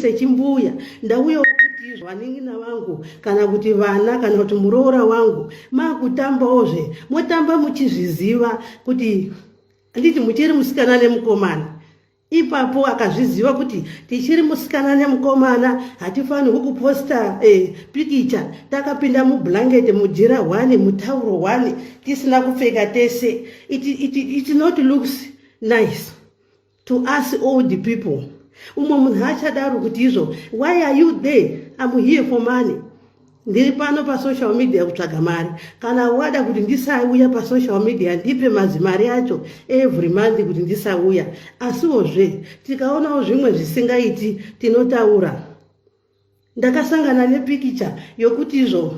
sechimbuya ndauya kuti zvaningina vangu kana kuti vana kana kuti muroora wangu makutambaozve motamba muchizviziva kuti anditi muchiri musikana nemukomana. Ipapo akazviziva kuti tichiri musikana nemukomana hatifanirwi kuposta pikicha takapinda mublanketi mujira 1 mutauro 1 tisina kupfeka tese. It not looks nice to us old people. Umwe munhu achadaro kuti izvo, why are you there? I'm here for money. Ndiri pano pa social media kutsvaga mari. Kana wada kuti ndisauya pa social media ndipe mazimari acho every month kuti ndisauya. Asiwozve tikaonawo zvimwe zvisingaiti tinotaura. Ndakasangana nepikicha yokuti izvo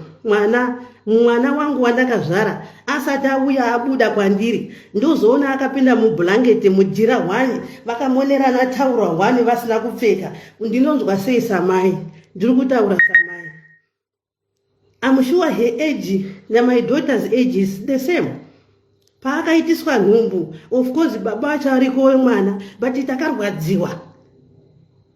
mwana wangu wandakazvara asati auya abuda kwandiri ndozoona akapinda mublanketi mujira 1 vakamonerana taura 1 vasina kupfeka. Ndinonzwa sei samai? Ndiri kutaura samai. I'm sure her age and my daughter's age is the same. Paakaitiswa nhumbu, of course baba acho ariko mwana, but takarwadziwa.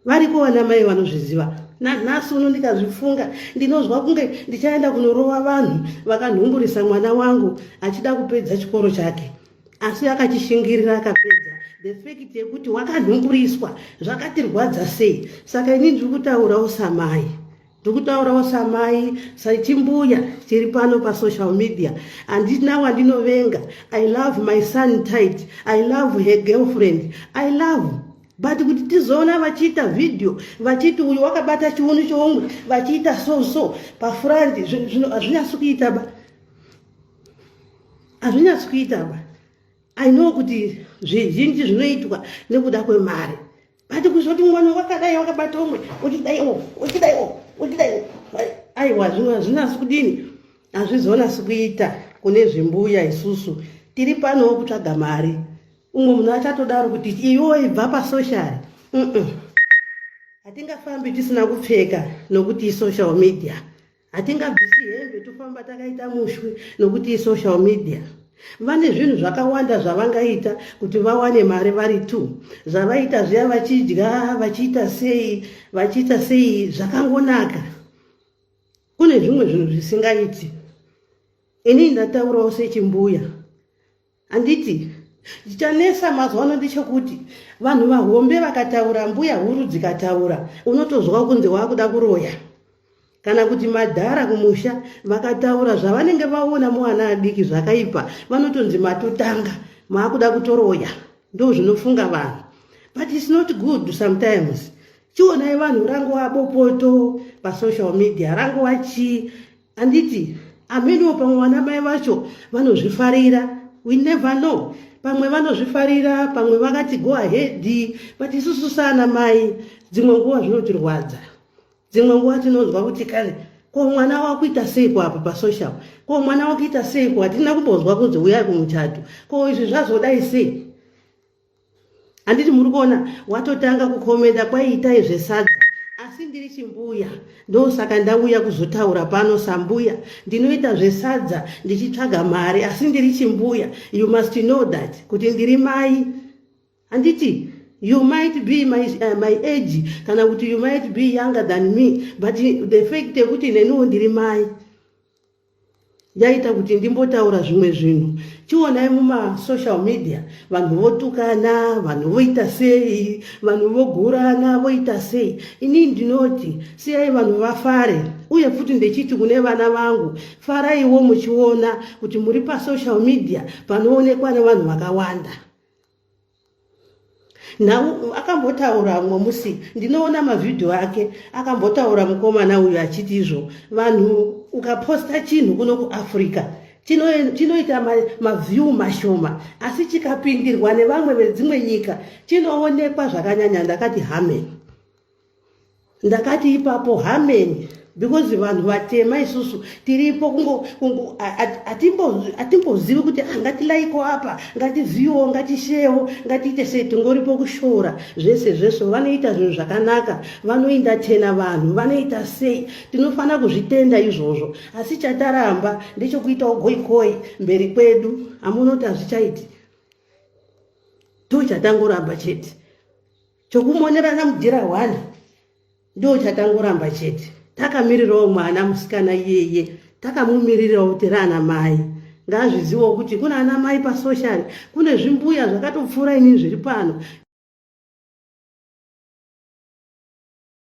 Variko vana mai vanozviziva. Nhasi uno ndikazvifunga ndinozwa kunge ndichaenda kunorova vanhu vakanhumburisa mwana wangu achida kupedza chikoro chake, asi akachishingirira akapedza. The fact yekuti wakanhumburiswa zvakatirwadza sei. Saka ini ndiri kutaurawo samai sachimbuya chiri pano pa social media. Handina wandinovenga. I love my son Tytie, I love her girlfriend, I love. But kuti tizoona vachiita video vachiti uyu wakabata chiuno choumwe vachiita so pafurandi hazvinyatsokuita ba. I know kuti zvizhinji zvinoitwa nekuda kwemari, but kuzoti mwana wakadai wakabata umwe uchidaiwo aiwa zvimwe hazvinasi kudini, hazvizoonasi kuita kune zvimbuya. Isusu tiri panowo kutsvaga mari. Umwe munhu achatodaro kuti iwo ibva pasocial. Hatingafambi tisina kupfeka nokuti social media. Hatingabvisi hembe tofamba takaita mushwi nokuti social media. Vane zvinhu zvakawanda zvavangaita kuti vawane mari vari tu. Zvavaita zviya vachidya vachiita sei zvakangonaka. Kune zvimwe zvinhu zvisingaiti. Ini ndataurawo sechimbuya. Handiti chichanesa mazuva ndechekuti vanhu vahombe vakataura, mbuya huru dzikataura, unotozwa kunze wakuda kuroya. Kana kuti madhara kumusha vakataura zvavanenge vaona muana adiki zvakaipa, vanotonzi matotanga maakuda kutoroya. Ndo zvinofunga vanhu. But it's not good sometimes. Chionai vanhu rango abopoto pa social media, rango wachi. Handiti ameniwo pamwe vana mai vacho vanozvifarira. We never know. Pamwe vanozvifarira, pamwe vakati go ahead, but isusu sana mai dzimwe nguva zvinotirwadza. Dzimwe nguva tinonzwa kuti kare ko mwana wakuita seiko apa pa social, ko mwana wakuita seiko, hatina kumbonzwa kunzi uyai kumuchato, ko izvi zvazodai sei. Handiti muri kuona watotanga kukomenda kwaiitai zvesadza, asi ndiri chimbuya ndosaka ndauya kuzotaura pano sambuya. Ndinoita zvesadza ndichitsvaga mari, asi ndiri chimbuya. You must know that kuti ndiri mai. Handiti you might be my age kana kuti you might be younger than me, but the fact yekuti neniwo ndiri mai yaita kuti ndimbotaura zvimwe zvinhu. Chionai muma social media vanhu votukana, vanhu voita sei, vanhu vogurana voita sei. Ini ndinoti siyai vanhu vafare. Uye futi ndechiti kune vana vangu, faraiwo muchiona kuti muri pa social media panoonekwa nevanhu vakawanda. Now akambotaura mumwe musi ndinoona mavideo ake, akambotaura mukomana uyu achiti izvo vanhu ukaposta chinhu kuno kuAfrica chinoita maview mashoma, asi chikapindirwa nevamwe vedzimwe nyika chinoonekwa zvakanyanya. Ndakati amen. Ndakati ipapo amen, because vanhu vatema isusu tiripo atimbozivi kuti ngatilaiko apa, ngativhiwo, ngatishewo, ngatiite sei, tingoripo kushora. Zvese vanoita zvinhu zvakanaka, vanoinda tena vanhu, vanoita sei. Tinofana kuzvitenda izvozvo, asi chataramba ndechekuita goikoi mberi kwedu. Amunoti hazvichaiti. Ndo chatangoramba chete chokumonerana mudhira 1 ndo chatangoramba chete takamirirawo mwana musikana iyeye takamumirirawo tiri ana mai ngazviziwo kuti kuna ana mai pasocial kune zvimbuya zvakatopfuura ini zviri pano